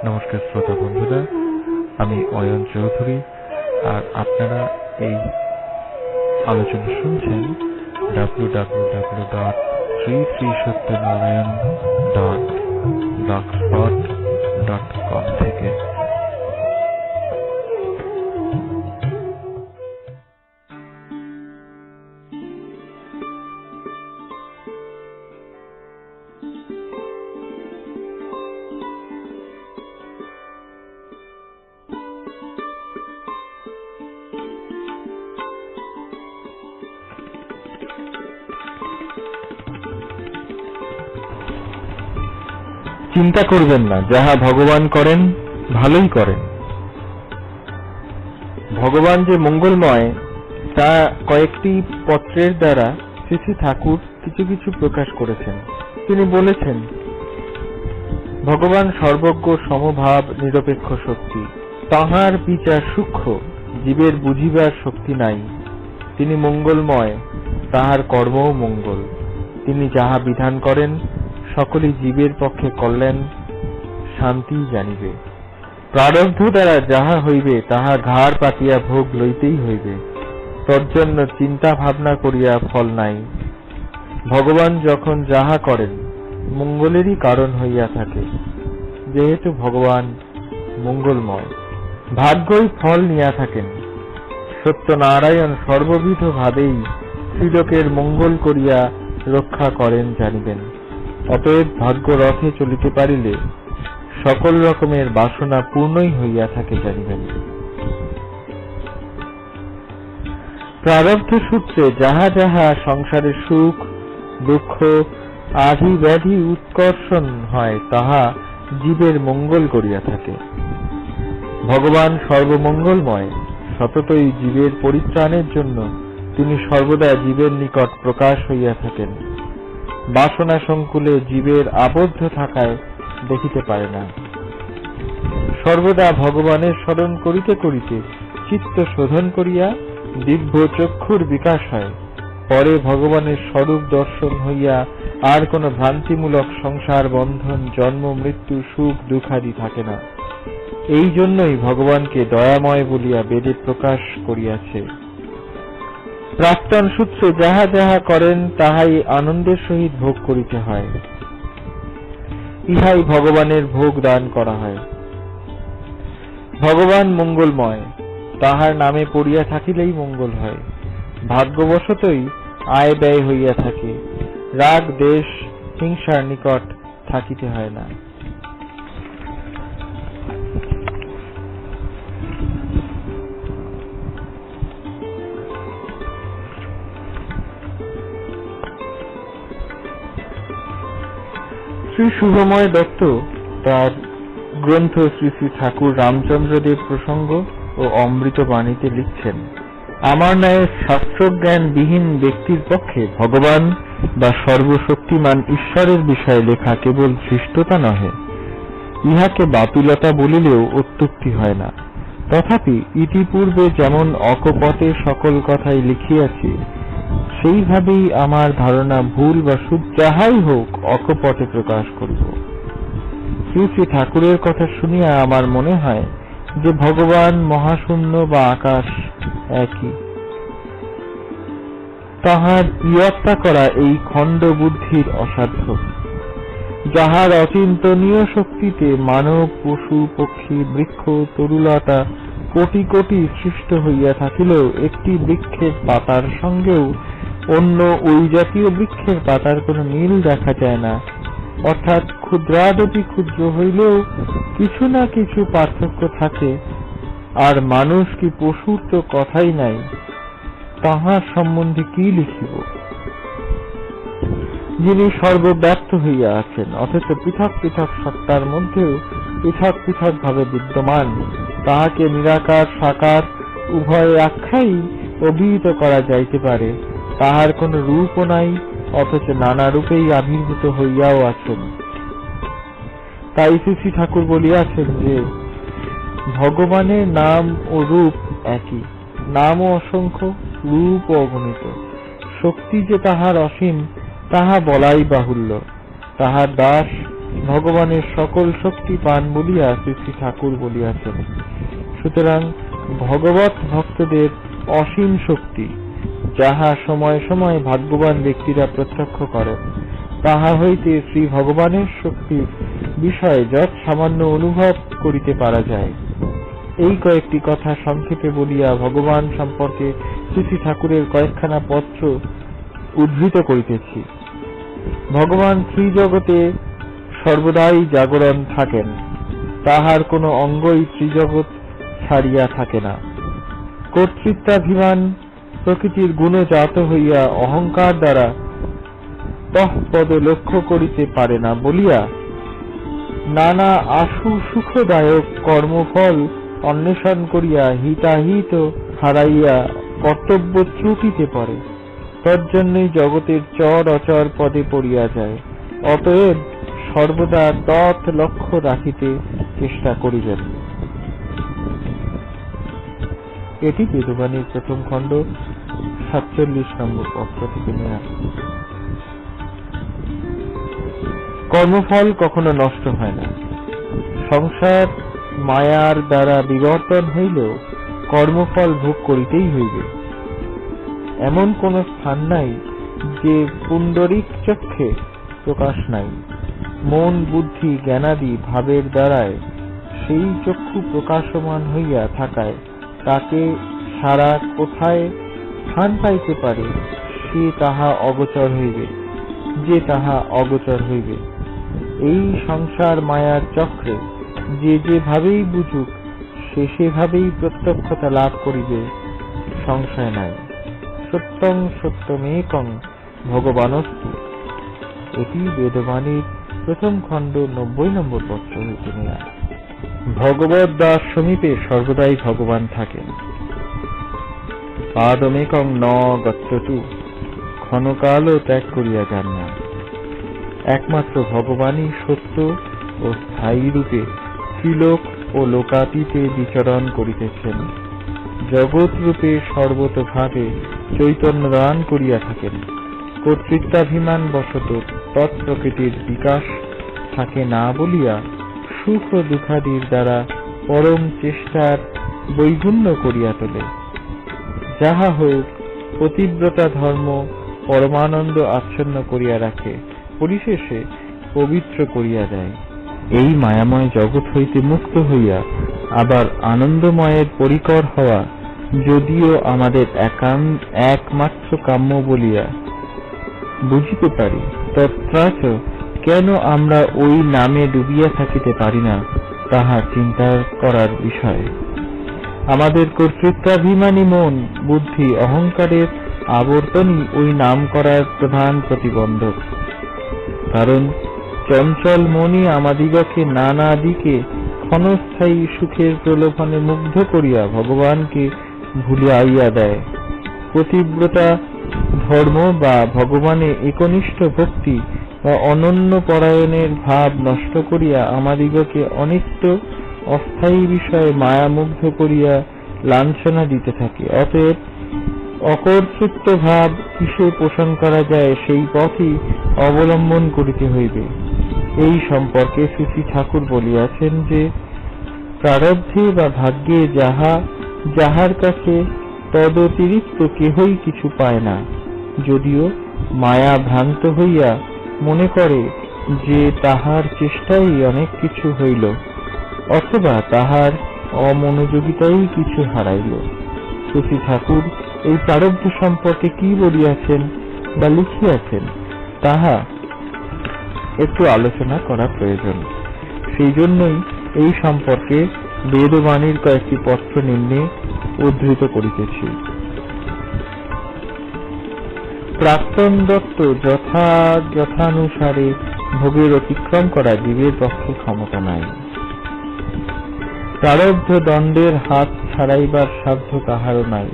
নমস্কার শ্রোতা বন্ধুরা, আমি অয়ন চৌধুরী, আর আপনারা এই আলোচনা শুনছেন www.sri sri satyanarayan.blogspot.com থেকে। চিন্তা করবেন না, যাহা ভগবান করেন ভালোই করেন। ভগবান যে মঙ্গলময় তা কয়েকটি পত্রের দ্বারা শ্রী শ্রী ঠাকুর কিছু কিছু প্রকাশ করেছেন। তিনি বলেছেন, ভগবান সর্বজ্ঞ, সমভাব, নিরপেক্ষ শক্তি। তাঁহার বিচার সূক্ষ্ম, জীবের বুঝিবার শক্তি নাই। তিনি মঙ্গলময়, তাহার কর্মও মঙ্গল। তিনি যাহা বিধান করেন সকলেই জীবের পক্ষে কল্যাণ, শান্তি জানিবে। প্রারব্ধ দ্বারা যাহা হইবে তাহা ঘাড় পাতিয়া ভোগ লইতেই হইবে, তজ্জন্য চিন্তা ভাবনা করিয়া ফল নাই। ভগবান যখন যাহা করেন মঙ্গলেরই কারণ হইয়া থাকে, যেহেতু ভগবান মঙ্গলময়। ভাগ্যই ফল নিয়া থাকেন। সত্যনারায়ণ সর্ববিধ ভাবেই শ্রীলোকের মঙ্গল করিয়া রক্ষা করেন জানিবেন। অতএব ভাগ্য রথে চলিতে পারিলে সকল রকমের বাসনা পূর্ণই হইয়া থাকে জানিবেন। প্রারব্ধ সূত্রে যাহা যাহা সংসারে সুখ দুঃখ আদি ব্যাধি উৎকর্ষণ হয় তাহা জীবের মঙ্গল করিয়া থাকে। ভগবান সর্বমঙ্গলময়, সততই জীবের পরিত্রাণের জন্য তিনি সর্বদা জীবের নিকট প্রকাশ হইয়া থাকেন। বাসনা সংকুলে জীবের আবদ্ধ থাকায় দেখিতে পারে না। সর্বদা ভগবানের স্মরণ করিতে করিতে চিত্ত শোধন করিয়া দিব্য চক্ষুর বিকাশ হয়। পরে ভগবানের স্বরূপ দর্শন হইয়া আর কোন ভ্রান্তিমূলক সংসার বন্ধন, জন্ম মৃত্যু, সুখ দুঃখাদি থাকে না। এই জন্যই ভগবানকে দয়াময় বলিয়া বেদে প্রকাশ করিয়াছে। প্রাক্তন সূত্রে যাহা যাহা করেন তাহাই আনন্দের সহিত ভোগ করিতে হয়। ইহাই ভগবানের ভোগ দান করা হয়। ভগবান মঙ্গলময়, তাহার নামে পড়িয়া থাকিলেই মঙ্গল হয়। ভাগ্যবশতই আয় ব্যয় হইয়া থাকে। রাগ দেশ হিংসার নিকট থাকিতে হয় না। শ্রী শুভময় দত্ত তার গ্রন্থ শ্রী শ্রী ঠাকুর রামচন্দ্রদেব প্রসঙ্গ ও অমৃত বাণীতে লিখছেন, আমার ন্যায় শাস্ত্রজ্ঞান বিহীন ব্যক্তির পক্ষে ভগবান বা সর্বশক্তিমান ঈশ্বরের বিষয়ে লেখা কেবল ধৃষ্টতা নহে, ইহাকে বাতুলতা বলিলেও অত্যুক্তি হয় না। তথাপি ইতিপূর্বে যেমন অকপটে সকল কথাই লিখিয়াছি, সেইভাবেই আমার ধারণা ভুল বা শুদ্ধ যাহাই হোক অকপটে প্রকাশ করব। শ্রী শ্রী ঠাকুরের কথা শুনিয়া আমার মনে হয় যে ভগবান মহাশূন্য বা আকাশ একই। তাহার ইয়ত্তা করা এই খণ্ড বুদ্ধির অসাধ্য। যাহার অচিন্তনীয় শক্তিতে মানব, পশু, পক্ষী, বৃক্ষ, তরুলতা কোটি কোটি সৃষ্ট হইয়া থাকিলেও একটি বৃক্ষের পাতার সঙ্গেও অন্য ওই জাতীয় বৃক্ষের পাতার কোনো মিল দেখা যায় না। অর্থাৎ ক্ষুদ্রাদপি ক্ষুদ্র হইলেও কিছু না কিছু পার্থক্য থাকে। আর মানুষ কি পশুর তো কথাই নাই, তাহার সম্বন্ধে কি লিখিব? যিনি সর্বব্যাপ্ত হইয়া আছেন, অথচ পৃথক পৃথক সত্তার মধ্যেও পৃথক পৃথক ভাবে বিদ্যমান, তাহাকে নিরাকার সাকার উভয় আখ্যাই অভিহিত করা যাইতে পারে। তাহার কোন রূপও নাই, অথচ নানা রূপেই আবির্ভূত হইয়াও আছেন। তাই শ্রী শ্রী ঠাকুর বলিয়াছেন যে ভগবানের নাম ও রূপ একই, নামও অসংখ্য, রূপ অগণিত। শক্তি যে তাহার অসীম তাহা বলাই বাহুল্য। তাহার দাস ভগবানের সকল শক্তি পান বলিয়া শ্রী শ্রী ঠাকুর বলিয়াছেন। সুতরাং ভগবৎ ভক্তদের অসীম শক্তি, যাহা সময় সময় ভাগ্যবান ব্যক্তিরা প্রত্যক্ষ করেন, তাহা হইতে শ্রী ভগবানের শক্তির বিষয়ে যৎ সামান্য অনুভব করিতে পারা যায়। এই কয়েকটি কথা সংক্ষেপে বলিয়া ভগবান সম্পর্কে শ্রী শ্রী ঠাকুরের কয়েকখানা পত্র উদ্ধৃত করিতেছি। ভগবান ত্রিজগতে সর্বদাই জাগরণ থাকেন, তাহার কোনো অঙ্গই ত্রিজগৎ ছাড়িয়া থাকে না। কর্তৃত্বাভিমান প্রকৃতির গুণজাত হইয়া অহংকার দ্বারা তঃপদ লক্ষ্য করিতে পারে না বলিয়া নানা আশু সুখদায়ক কর্মফল অন্বেষণ করিয়া হিতাহিত হারাইয়া কর্তব্য ত্রুটিতে পড়ে। তজ্জন্যই জগতের চর অচর পদে পড়িয়া যায়। অতএব সর্বদা তৎ লক্ষ্য রাখিতে চেষ্টা করিবেন। এটি বেদবাণীর প্রথম খণ্ড 47 নম্বর পত্র থেকে নেওয়া। কর্মফল কখনো নষ্ট হয় না। সংসার মায়ার দ্বারা বিবর্তন হইলেও কর্মফল ভোগ করিতেই হইবে। এমন কোন স্থান নাই যে পুণ্ডরিক চক্ষে প্রকাশ নাই। মন বুদ্ধি জ্ঞানাদি ভাবের দ্বারায় সেই চক্ষু প্রকাশমান হইয়া থাকায় তাকে সারা কোথায় স্থান পাইতে পারে সে তাহা অগোচর হইবে, যে তাহা অগোচর হইবে। এই সংসার মায়ার চক্রে যে যেভাবেই বুঝুক সে সেভাবেই প্রত্যক্ষতা লাভ করিবে, সংশয় নাই। সত্যং সত্যমেকং ভগবানস্তু। এটি বেদবাণীর প্রথম খণ্ড 90 নম্বর পত্র হইতে নেয়া। ভগবৎ দাস সমীপে সর্বদাই ভগবান থাকেন। পাদমেকং ন গচ্ছতু। ক্ষণকালও ত্যাগ করিয়া যান না। একমাত্র ভগবানই সত্য ও স্থায়ী রূপে ত্রিলোক ও লোকাতীতে বিচরণ করিতেছেন। জগৎ রূপে সর্বতোভাবে চৈতন্য দান করিয়া থাকেন। কর্তৃত্বাভিমান বশত তৎপ্রকৃতির বিকাশ থাকে না বলিয়া সুখ ও দুঃখাদির দ্বারা পরম চেষ্টার বৈগুণ্য করিয়া তোলে। যাহা হোক, পতিব্রতা ধর্ম পরমানন্দ আচ্ছন্ন করিয়া রাখে, পরিশেষে পবিত্র করিয়া দেয়। এই মায়াময় জগৎ হইতে মুক্ত হইয়া আবার আনন্দময়ের পরিকর হওয়া যদিও আমাদের একমাত্র কাম্য বলিয়া বুঝিতে পারি, তৎরাচ কেন আমরা ওই নামে ডুবিয়া থাকিতে পারি না, তাহা চিন্তা করার বিষয়। আমাদের কর্তৃত্বাভিমানী মন বুদ্ধি অহংকারের আবর্তনই ওই নাম করার প্রধান প্রতিবন্ধক। কারণ চঞ্চল মনই আমাদিগকে নানা দিকে ক্ষণস্থায়ী সুখের প্রলোভনে মুগ্ধ করিয়া ভগবানকে ভুলিয়াইয়া দেয়। পতিব্রতা ধর্ম বা ভগবানে একনিষ্ঠ ভক্তি বা অনন্য পরায়ণের ভাব নষ্ট করিয়া আমাদিগকে অনিত্য অস্থায়ী বিষয়ে মায়ামুগ্ধ করিয়া লাঞ্ছনা দিতে থাকে। অতএব অকর্তৃত্ব ভাব কিসে পোষণ করা যায় সেই পথই অবলম্বন করিতে হইবে। এই সম্পর্কে শ্রী শ্রী ঠাকুর বলিয়াছেন যে প্রারব্ধে বা ভাগ্যে যাহার কাছে তদতিরিক্ত কেহই কিছু পায় না, যদিও মায়া ভ্রান্ত হইয়া মনে করে যে তাহার চেষ্টাই অনেক কিছু হইল, অথবা তাহার অমনোযোগিতাই কিছু হারাইল। শ্রী ঠাকুর এই প্রারব্ধ সম্পর্কে কি বলিয়াছেন বা লিখিয়াছেন তাহা একটু আলোচনা করা প্রয়োজন। সেই জন্যই এই সম্পর্কে বেদবাণীর কয়েকটি পত্র নিম্নে উদ্ধৃত করিতেছি। প্রাক্তন দত্ত যথানুসারে ভোগের অতিক্রম করা জীবের পক্ষে ক্ষমতা নাই। প্রারব্ধ দণ্ডের হাত ছাড়াইবার সাধ্য কাহারও নাই।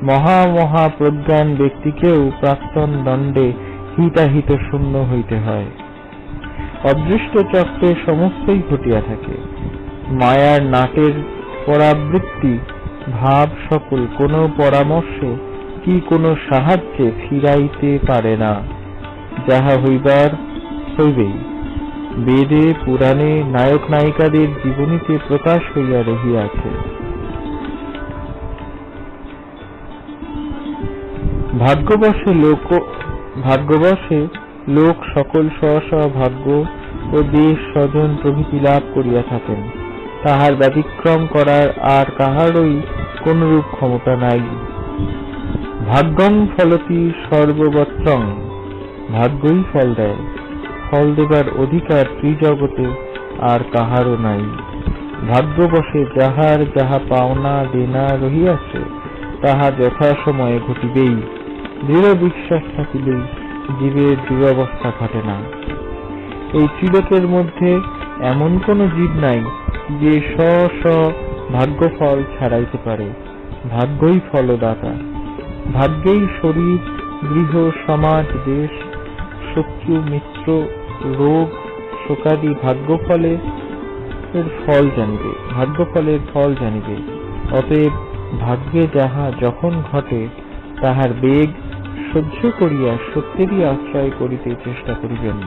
মহা প্রজ্ঞান ব্যক্তিকেও প্রাক্তন দণ্ডে হিতাহিত শূন্য হইতে হয়। অদৃষ্ট চক্রে সমস্তই ঘটিয়া থাকে। মায়ার নাটের পরাবৃত্তি ভাব সকল কোনো পরামর্শে কি কোনো সাহায্যে ফিরাইতে পারে না। যাহা হইবার হইবেই। বেদে পুরাণে নায়ক নায়িকাদের জীবনীতে প্রকাশ হইয়া রহিয়াছে। ভাগ্যবশে লোক সকল স্ব স্ব ভাগ্য ও দেশ স্বজন প্রভৃতি লাভ করিয়া থাকেন, তাহার ব্যতিক্রম করার আর কাহারই কোনরূপ ক্ষমতা নাই। ভাগ্যং ফলতি সর্ববত্রং, ভাগ্যই ফল দেয়, ফল দেবার অধিকার ত্রিজগতে আর কাহারও নাই। ভাগ্যবশে যাহার যাহা পাওনা দেনা রহিয়াছে তাহা যথাসময়ে ঘটিবেই। দৃঢ় বিশ্বাস থাকিলেই জীবের দুরবস্থা ঘটে না। এই ত্রিলোকের মধ্যে এমন কোন জীব নাই যে স্ব স্ব ভাগ্যফল ছাড়াইতে পারে। ভাগ্যই ফলদাতা। ভাগ্যেই শরীর, গৃহ, সমাজ, দেশ, শত্রু, মিত্র, রোগ, শোকাদি ভাগ্যফলের ফল জানিবে। অতএব ভাগ্যে যাহা যখন ঘটে তাহার বেগ সহ্য করিয়া সত্যেরই আশ্রয় করিতে চেষ্টা করিবেন।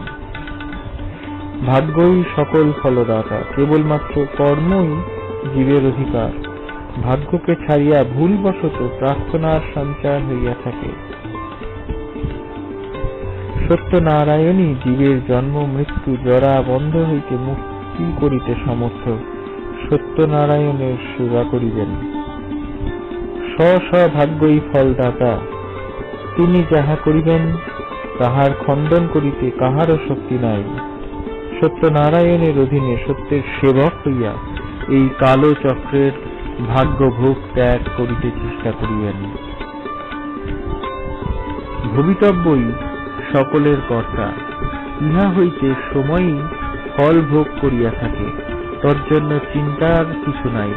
ভাগ্যই সকল ফলদাতা। কেবলমাত্র কর্মই জীবের অধিকার। ভাগ্যকে ছাড়িয়া ভুলবশত প্রার্থনার সঞ্চার হইয়া থাকে। সত্যনারায়ণই জীবের জন্ম, মৃত্যু, জরা, বন্ধ হইতে মুক্তি করিতে সমর্থ। সত্যনারায়ণের সেবা করিবেন। স্ব স্ব ভাগ্যই ফলদাতা। তিনি যাহা করিবেন তাহার খণ্ডন করিতে কাহারও শক্তি নাই। সত্যনারায়ণের অধীনে সত্যের সেবক হইয়া এই কালো চক্রের ভাগ্য ভোগ ত্যাগ করিতে চেষ্টা করিবেন। ভবিতব্যই সকলের কর্তা। ইহা হইতে সময়ই ফল ভোগ করিয়া থাকে। তজ্জন্য চিন্তার কিছু নাই।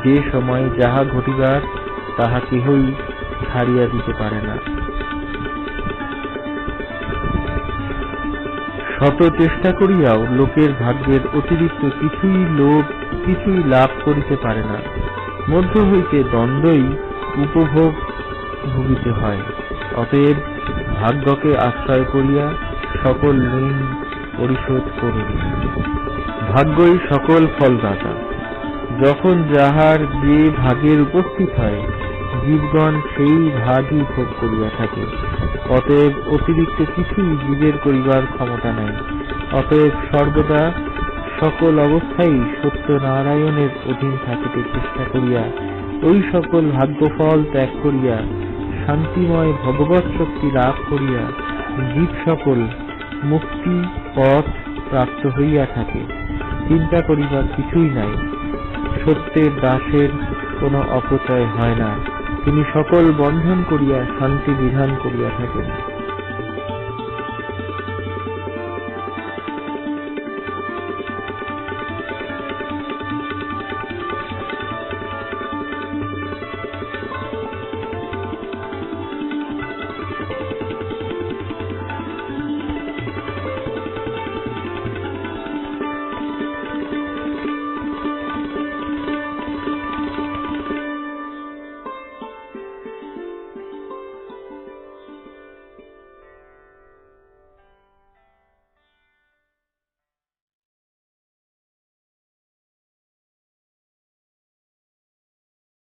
যে সময়ে যাহা ঘটিবার তাহা কেহই ছাড়িয়া দিতে পারে না। শত চেষ্টা করিয়াও লোকের ভাগ্যের অতিরিক্ত কিছুই লাভ করিতে পারে না। মধ্য হইতে দ্বন্দ্বই উপভোগ ভুগিতে হয়। অতএব ভাগ্যকে আশ্রয় করিয়া সকল ঋণ পরিশোধ করুন। ভাগ্যই সকল ফলদাতা। যখন যাহার যে ভাগের উপস্থিত হয় জীবগণ সেই ভাগই ভোগ করিয়া থাকে। অতএব অতিরিক্ত কিছুই জীবের করিবার ক্ষমতা নাই। অতএব সর্বদা সকল অবস্থায় সত্যনারায়ণের অধীন থাকিতে চেষ্টা করিয়া ওই সকল ভাগ্যফল ত্যাগ করিয়া শান্তিময় ভগবৎ শক্তি লাভ করিয়া জীব সকল মুক্তি পথ প্রাপ্ত হইয়া থাকে। চিন্তা করিবার কিছুই নাই। সত্যের দাসের কোনো অপচয় হয় না। তিনি সকল বন্ধন করিয়া শান্তি বিধান করিয়া থাকেন।